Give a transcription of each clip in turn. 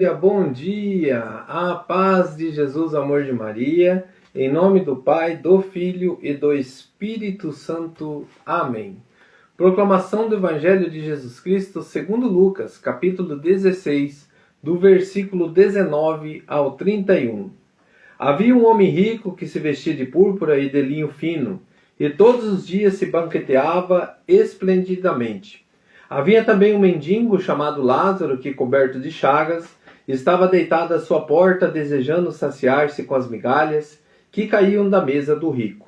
Bom dia, a paz de Jesus, amor de Maria, em nome do Pai, do Filho e do Espírito Santo. Amém. Proclamação do Evangelho de Jesus Cristo segundo Lucas, capítulo 16, do versículo 19 ao 31. Havia um homem rico que se vestia de púrpura e de linho fino, e todos os dias se banqueteava esplendidamente. Havia também um mendigo chamado Lázaro que, coberto de chagas, estava deitado à sua porta, desejando saciar-se com as migalhas que caíam da mesa do rico.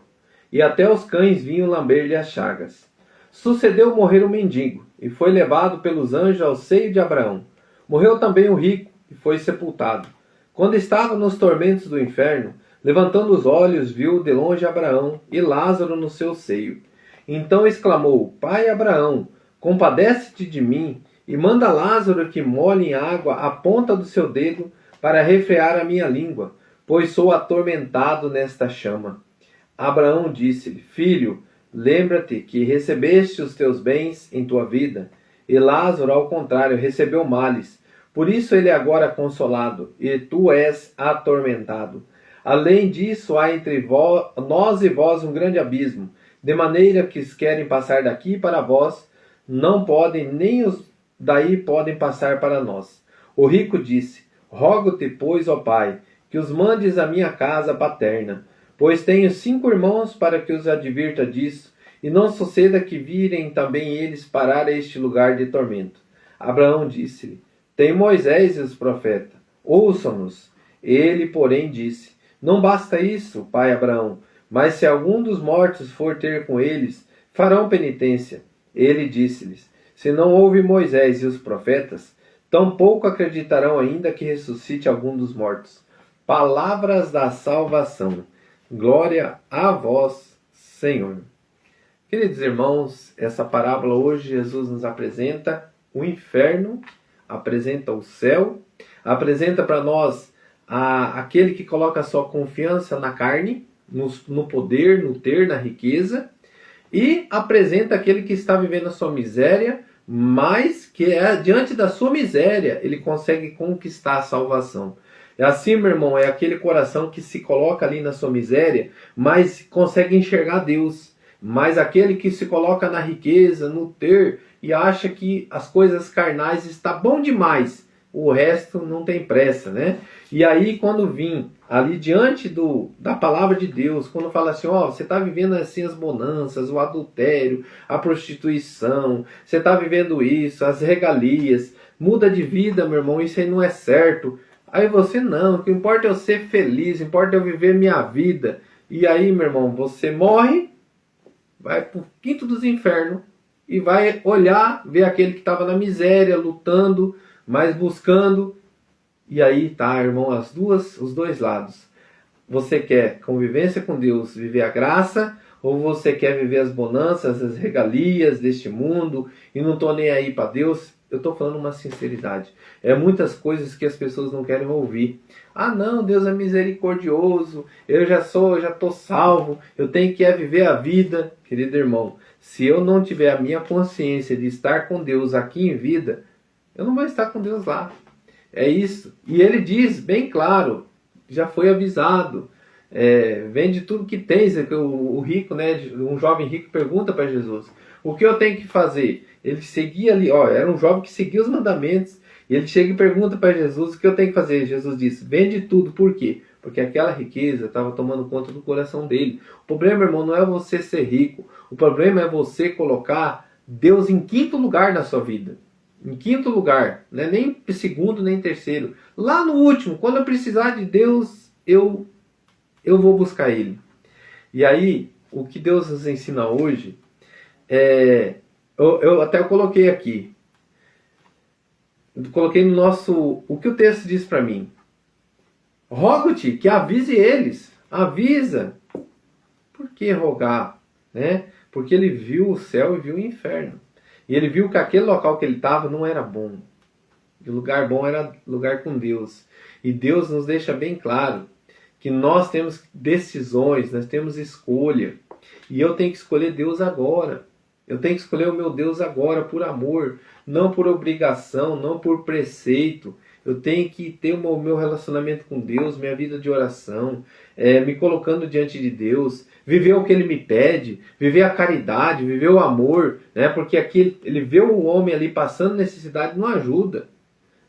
E até os cães vinham lamber-lhe as chagas. Sucedeu morrer o mendigo, e foi levado pelos anjos ao seio de Abraão. Morreu também o rico, e foi sepultado. Quando estava nos tormentos do inferno, levantando os olhos, viu de longe Abraão e Lázaro no seu seio. Então exclamou: Pai Abraão, compadece-te de mim, e manda Lázaro que molhe em água a ponta do seu dedo para refrear a minha língua, pois sou atormentado nesta chama. Abraão disse-lhe: Filho, lembra-te que recebeste os teus bens em tua vida, e Lázaro, ao contrário, recebeu males. Por isso ele é agora consolado, e tu és atormentado. Além disso, há entre nós e vós um grande abismo, de maneira que os querem passar daqui para vós, não podem, nem os daí podem passar para nós. O rico disse: Rogo-te, pois, ó Pai, que os mandes à minha casa paterna, pois tenho 5 irmãos, para que os advirta disso, e não suceda que virem também eles parar a este lugar de tormento. Abraão disse-lhe: Tem Moisés e os profetas, ouçam-nos. Ele, porém, disse: Não basta isso, pai Abraão, mas se algum dos mortos for ter com eles, farão penitência. Ele disse-lhes: Se não houve Moisés e os profetas, tampouco acreditarão ainda que ressuscite algum dos mortos. Palavras da salvação. Glória a vós, Senhor. Queridos irmãos, essa parábola hoje Jesus nos apresenta o inferno, apresenta o céu, apresenta para nós aquele que coloca a sua confiança na carne, no poder, no ter, na riqueza, e apresenta aquele que está vivendo a sua miséria, mas que diante da sua miséria ele consegue conquistar a salvação. É assim, meu irmão, é aquele coração que se coloca ali na sua miséria, mas consegue enxergar Deus. Mas aquele que se coloca na riqueza, no ter, e acha que as coisas carnais está bom demais, o resto não tem pressa, né? E aí, quando vim ali diante da palavra de Deus, quando fala assim, ó, você está vivendo assim as bonanças, o adultério, a prostituição, você está vivendo isso, as regalias, muda de vida, meu irmão, isso aí não é certo. Aí você, não, o que importa é eu ser feliz, importa eu viver minha vida. E aí, meu irmão, você morre, vai para o quinto dos infernos e vai olhar, ver aquele que estava na miséria, lutando, mas buscando. E aí tá, irmão, os dois lados. Você quer convivência com Deus, viver a graça, ou você quer viver as bonanças, as regalias deste mundo e não tô nem aí para Deus? Eu estou falando uma sinceridade. É muitas coisas que as pessoas não querem ouvir. Ah, não, Deus é misericordioso, eu já estou salvo, eu tenho que viver a vida. Querido irmão, se eu não tiver a minha consciência de estar com Deus aqui em vida, eu não vou estar com Deus lá. É isso. E ele diz bem claro, já foi avisado, vende tudo que tens. O rico, né, um jovem rico pergunta para Jesus: o que eu tenho que fazer? Ele seguia ali, era um jovem que seguia os mandamentos, e ele chega e pergunta para Jesus: o que eu tenho que fazer? Jesus disse: vende tudo. Por quê? Porque aquela riqueza estava tomando conta do coração dele. O problema, irmão, não é você ser rico, o problema é você colocar Deus em quinto lugar na sua vida. Em quinto lugar, né? Nem segundo, nem terceiro. Lá no último, quando eu precisar de Deus, eu vou buscar Ele. E aí, o que Deus nos ensina hoje, eu coloquei aqui. Coloquei no nosso... O que o texto diz para mim? Rogo-te que avise eles. Avisa. Por que rogar? Né? Porque ele viu o céu e viu o inferno. E ele viu que aquele local que ele estava não era bom. O lugar bom era lugar com Deus. E Deus nos deixa bem claro que nós temos decisões, nós temos escolha. E eu tenho que escolher Deus agora. Eu tenho que escolher o meu Deus agora por amor, não por obrigação, não por preceito. Eu tenho que ter o meu relacionamento com Deus, minha vida de oração, me colocando diante de Deus, viver o que Ele me pede, viver a caridade, viver o amor, né? Porque aqui ele vê o homem ali passando necessidade, não ajuda.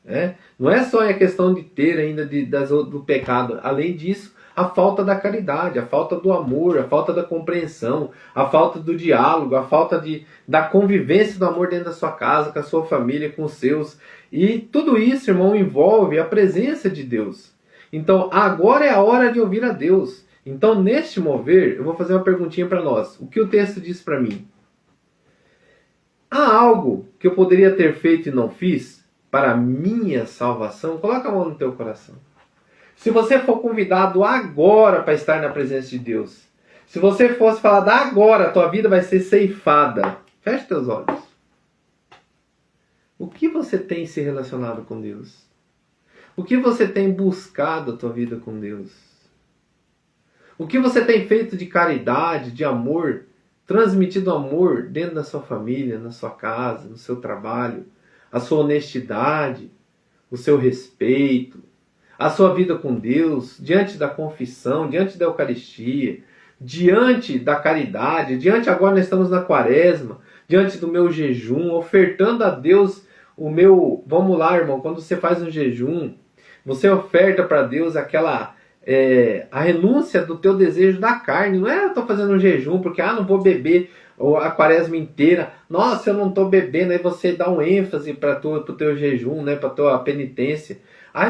Né? Não é só a questão de ter ainda do pecado. Além disso, a falta da caridade, a falta do amor, a falta da compreensão, a falta do diálogo, a falta da convivência do amor dentro da sua casa, com a sua família, com os seus. E tudo isso, irmão, envolve a presença de Deus. Então, agora é a hora de ouvir a Deus. Então, neste mover, eu vou fazer uma perguntinha para nós. O que o texto diz para mim? Há algo que eu poderia ter feito e não fiz para a minha salvação? Coloca a mão no teu coração. Se você for convidado agora para estar na presença de Deus, se você fosse falar da agora, a tua vida vai ser ceifada. Feche teus olhos. O que você tem se relacionado com Deus? O que você tem buscado a tua vida com Deus? O que você tem feito de caridade, de amor, transmitido amor dentro da sua família, na sua casa, no seu trabalho, a sua honestidade, o seu respeito, a sua vida com Deus, diante da confissão, diante da Eucaristia, diante da caridade, diante agora nós estamos na Quaresma, diante do meu jejum, ofertando a Deus o meu... Vamos lá, irmão, quando você faz um jejum, você oferta para Deus aquela... a renúncia do teu desejo da carne. Não é eu estou fazendo um jejum porque não vou beber a quaresma inteira. Nossa, eu não estou bebendo. Aí você dá um ênfase para o teu jejum, né, para a tua penitência.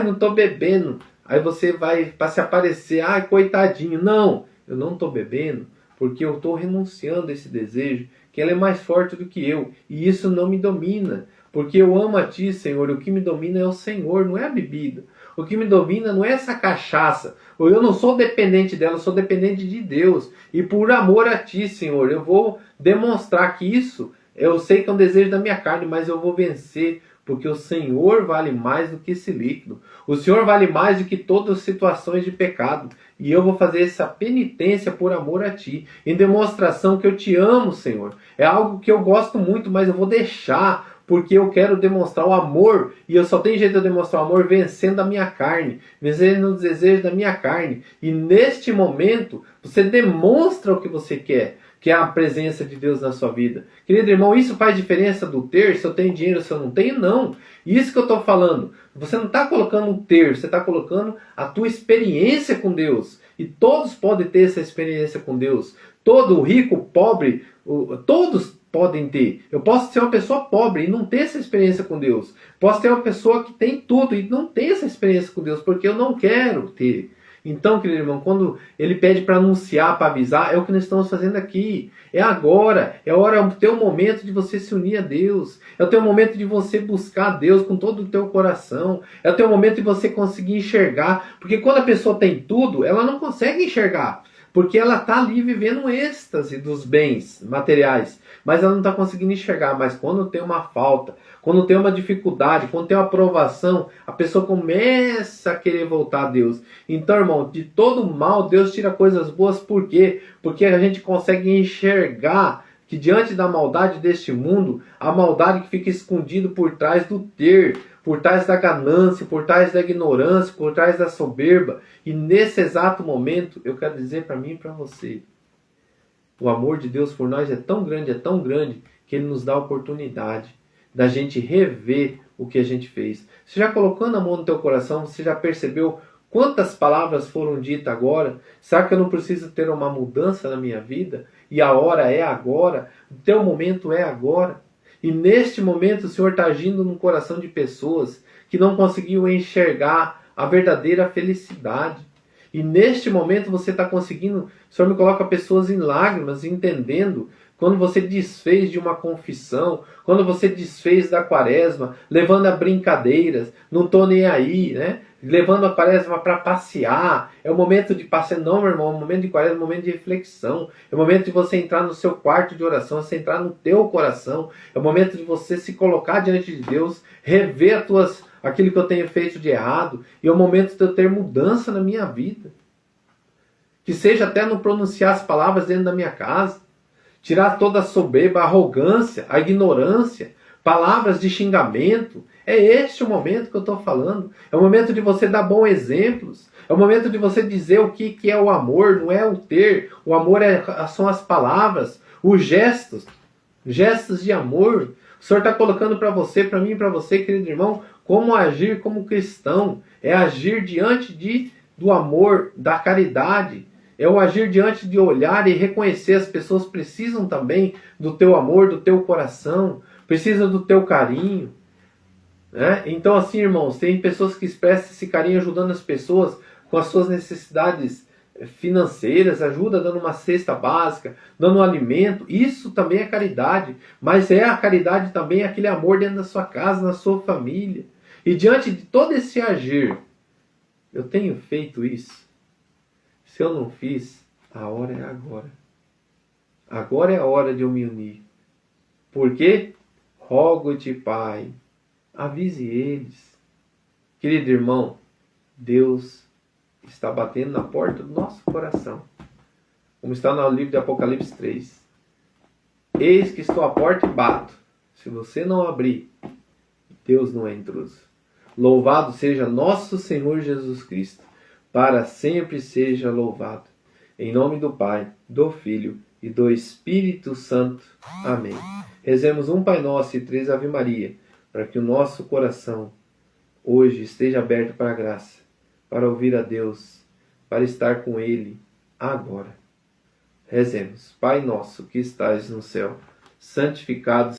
Não estou bebendo. Aí você vai para se aparecer. Coitadinho. Não, eu não estou bebendo porque eu estou renunciando a esse desejo, que ele é mais forte do que eu. E isso não me domina. Porque eu amo a Ti, Senhor. E o que me domina é o Senhor, não é a bebida. O que me domina não é essa cachaça. Eu não sou dependente dela, eu sou dependente de Deus. E por amor a Ti, Senhor, eu vou demonstrar que isso, eu sei que é um desejo da minha carne, mas eu vou vencer, porque o Senhor vale mais do que esse líquido. O Senhor vale mais do que todas as situações de pecado. E eu vou fazer essa penitência por amor a Ti, em demonstração que eu Te amo, Senhor. É algo que eu gosto muito, mas eu vou deixar, porque eu quero demonstrar o amor, e eu só tenho jeito de demonstrar o amor vencendo a minha carne, vencendo os desejos da minha carne. E neste momento, você demonstra o que você quer, que é a presença de Deus na sua vida. Querido irmão, isso faz diferença do ter, se eu tenho dinheiro, se eu não tenho? Não. Isso que eu estou falando. Você não está colocando o ter, você está colocando a tua experiência com Deus. E todos podem ter essa experiência com Deus. Todo rico, pobre, todos podem ter. Eu posso ser uma pessoa pobre e não ter essa experiência com Deus. Posso ter uma pessoa que tem tudo e não ter essa experiência com Deus, porque eu não quero ter. Então, querido irmão, quando ele pede para anunciar, para avisar, é o que nós estamos fazendo aqui. É agora. É o teu momento de você se unir a Deus. É o teu momento de você buscar a Deus com todo o teu coração. É o teu momento de você conseguir enxergar. Porque quando a pessoa tem tudo, ela não consegue enxergar. Porque ela está ali vivendo um êxtase dos bens materiais. Mas ela não está conseguindo enxergar. Mas quando tem uma falta, quando tem uma dificuldade, quando tem uma provação, a pessoa começa a querer voltar a Deus. Então, irmão, de todo mal, Deus tira coisas boas. Por quê? Porque a gente consegue enxergar que diante da maldade deste mundo, a maldade que fica escondida por trás do ter, por trás da ganância, por trás da ignorância, por trás da soberba. E nesse exato momento, eu quero dizer para mim e para você, o amor de Deus por nós é tão grande, que Ele nos dá a oportunidade da gente rever o que a gente fez. Você já colocando a mão no teu coração, você já percebeu quantas palavras foram ditas agora? Será que eu não preciso ter uma mudança na minha vida? E a hora é agora? O teu momento é agora? E neste momento o Senhor está agindo no coração de pessoas que não conseguiam enxergar a verdadeira felicidade. E neste momento você está conseguindo, o Senhor me coloca pessoas em lágrimas, entendendo, quando você desfez de uma confissão, quando você desfez da quaresma, levando a brincadeiras, não estou nem aí, né? Levando a quaresma para passear. É o momento de passear, não, meu irmão, é o momento de quaresma, é o momento de reflexão. É o momento de você entrar no seu quarto de oração, você entrar no teu coração. É o momento de você se colocar diante de Deus, rever aquilo que eu tenho feito de errado. E é o momento de eu ter mudança na minha vida. Que seja até não pronunciar as palavras dentro da minha casa. Tirar toda a soberba, a arrogância, a ignorância, palavras de xingamento. É este o momento que eu estou falando. É o momento de você dar bons exemplos. É o momento de você dizer o que é o amor. Não é o ter. O amor são as palavras, os gestos. Gestos de amor. O Senhor está colocando para você, para mim e para você, querido irmão, como agir como cristão. É agir diante do amor, da caridade. É o agir diante de olhar e reconhecer as pessoas precisam também do teu amor, do teu coração, precisam do teu carinho. Né? Então, assim, irmãos, tem pessoas que expressam esse carinho ajudando as pessoas com as suas necessidades financeiras, ajuda dando uma cesta básica, dando um alimento. Isso também é caridade, mas é a caridade também aquele amor dentro da sua casa, na sua família. E diante de todo esse agir, eu tenho feito isso. Se eu não fiz, a hora é agora. Agora é a hora de eu me unir. Por quê? Rogo-te, Pai, avise eles. Querido irmão, Deus está batendo na porta do nosso coração. Como está no livro de Apocalipse 3. Eis que estou à porta e bato. Se você não abrir, Deus não é intruso. Louvado seja nosso Senhor Jesus Cristo. Para sempre seja louvado. Em nome do Pai, do Filho e do Espírito Santo. Amém. Rezemos um Pai Nosso e 3 Ave Maria, para que o nosso coração hoje esteja aberto para a graça, para ouvir a Deus, para estar com Ele agora. Rezemos. Pai nosso que estais no céu, santificado